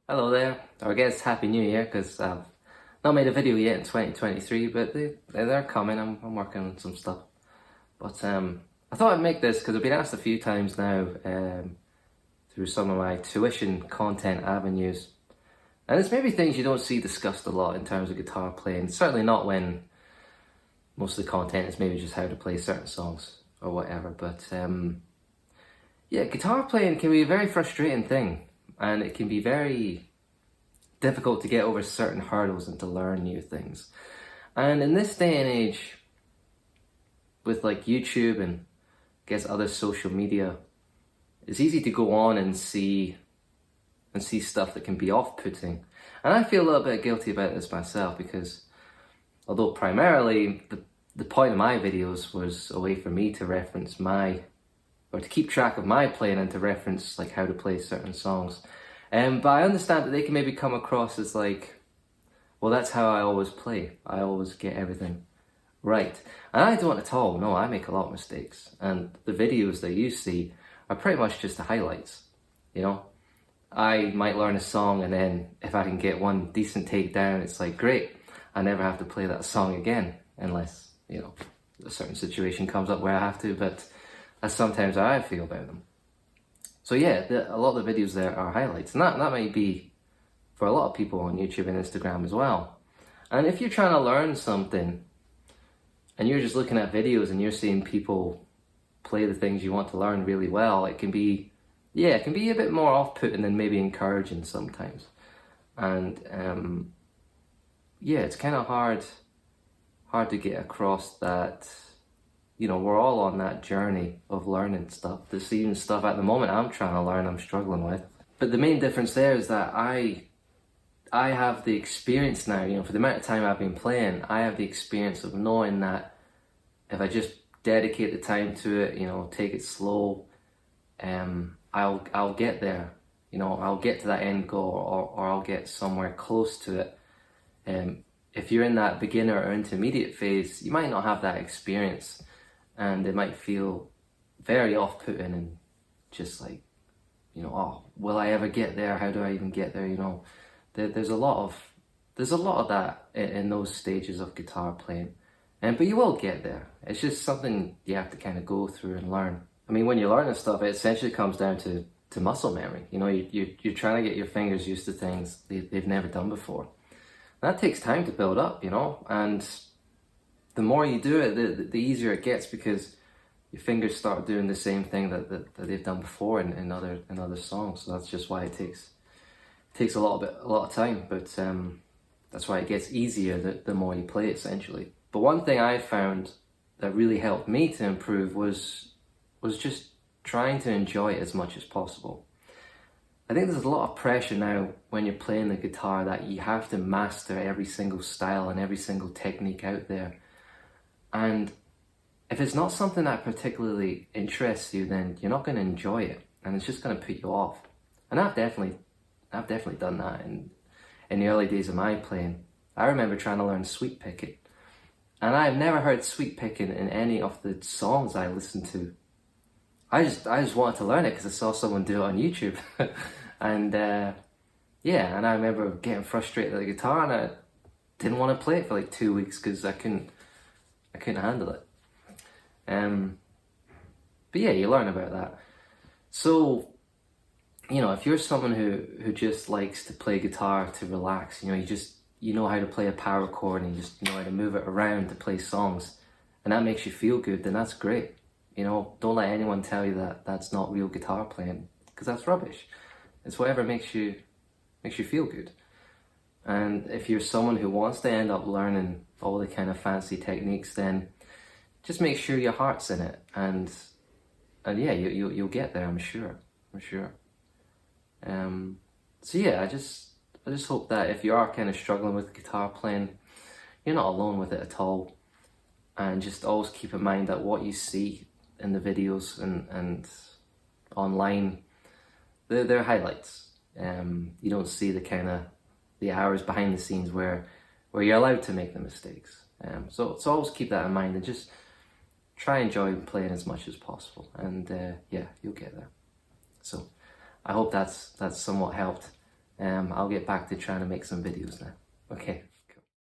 Hello there, or I guess Happy New Year, because I've not made a video yet in 2023, but they're coming. I'm working on some stuff. But I thought I'd make this because I've been asked a few times now through some of my tuition content avenues. And it's maybe things you don't see discussed a lot in terms of guitar playing. Certainly not when most of the content is maybe just how to play certain songs or whatever. But yeah, guitar playing can be a very frustrating thing. And it can be very difficult to get over certain hurdles and to learn new things. And in this day and age, with like YouTube and I guess other social media, it's easy to go on and see stuff that can be off-putting. And I feel a little bit guilty about this myself because although primarily the point of my videos was a way for me to reference or to keep track of my playing and to reference like how to play certain songs. But I understand that they can maybe come across as like, well, that's how I always play. I always get everything right. And I don't at all. No, I make a lot of mistakes. And the videos that you see are pretty much just the highlights. You know, I might learn a song and then if I can get one decent take down, it's like, great. I never have to play that song again unless, you know, a certain situation comes up where I have to, but that's sometimes how I feel about them. So yeah, a lot of the videos there are highlights, and that might be for a lot of people on YouTube and Instagram as well. And if you're trying to learn something, and you're just looking at videos and you're seeing people play the things you want to learn really well, it can be a bit more off-putting than maybe encouraging sometimes. And yeah, it's kind of hard to get across that. You know, we're all on that journey of learning stuff. There's even stuff at the moment I'm trying to learn, I'm struggling with. But the main difference there is that I have the experience now, you know, for the amount of time I've been playing, I have the experience of knowing that if I just dedicate the time to it, you know, take it slow, I'll get there. You know, I'll get to that end goal or I'll get somewhere close to it. If you're in that beginner or intermediate phase, you might not have that experience. And it might feel very off-putting and just like, you know, oh, will I ever get there? How do I even get there? You know, there's a lot of that in those stages of guitar playing, but you will get there. It's just something you have to kind of go through and learn. I mean, when you're learning stuff, it essentially comes down to muscle memory. You know, you're trying to get your fingers used to things they've never done before. And that takes time to build up, you know, and the more you do it, the easier it gets because your fingers start doing the same thing that they've done before in other songs. So that's just why it takes a lot of time. But that's why it gets easier the more you play, essentially. But one thing I found that really helped me to improve was just trying to enjoy it as much as possible. I think there's a lot of pressure now when you're playing the guitar that you have to master every single style and every single technique out there. And if it's not something that particularly interests you, then you're not going to enjoy it, and it's just going to put you off. And I've definitely done that in the early days of my playing. I remember trying to learn sweep picking, and I've never heard sweep picking in any of the songs I listened to. I just wanted to learn it because I saw someone do it on YouTube, and yeah, and I remember getting frustrated with the guitar, and I didn't want to play it for like 2 weeks because I couldn't handle it. But yeah, you learn about that. So, you know, if you're someone who just likes to play guitar to relax, you know, you know how to play a power chord and you just know how to move it around to play songs, and that makes you feel good, then that's great. You know, don't let anyone tell you that that's not real guitar playing, because that's rubbish. It's whatever makes you feel good. And if you're someone who wants to end up learning all the kind of fancy techniques, then just make sure your heart's in it, and yeah, you'll get there. I'm sure. So yeah, I just hope that if you are kind of struggling with guitar playing, you're not alone with it at all, and just always keep in mind that what you see in the videos and online, they're highlights. You don't see the hours behind the scenes where you're allowed to make the mistakes. So always keep that in mind and just try and enjoy playing as much as possible, and yeah, you'll get there. So I hope that's somewhat helped. I'll get back to trying to make some videos now. Okay.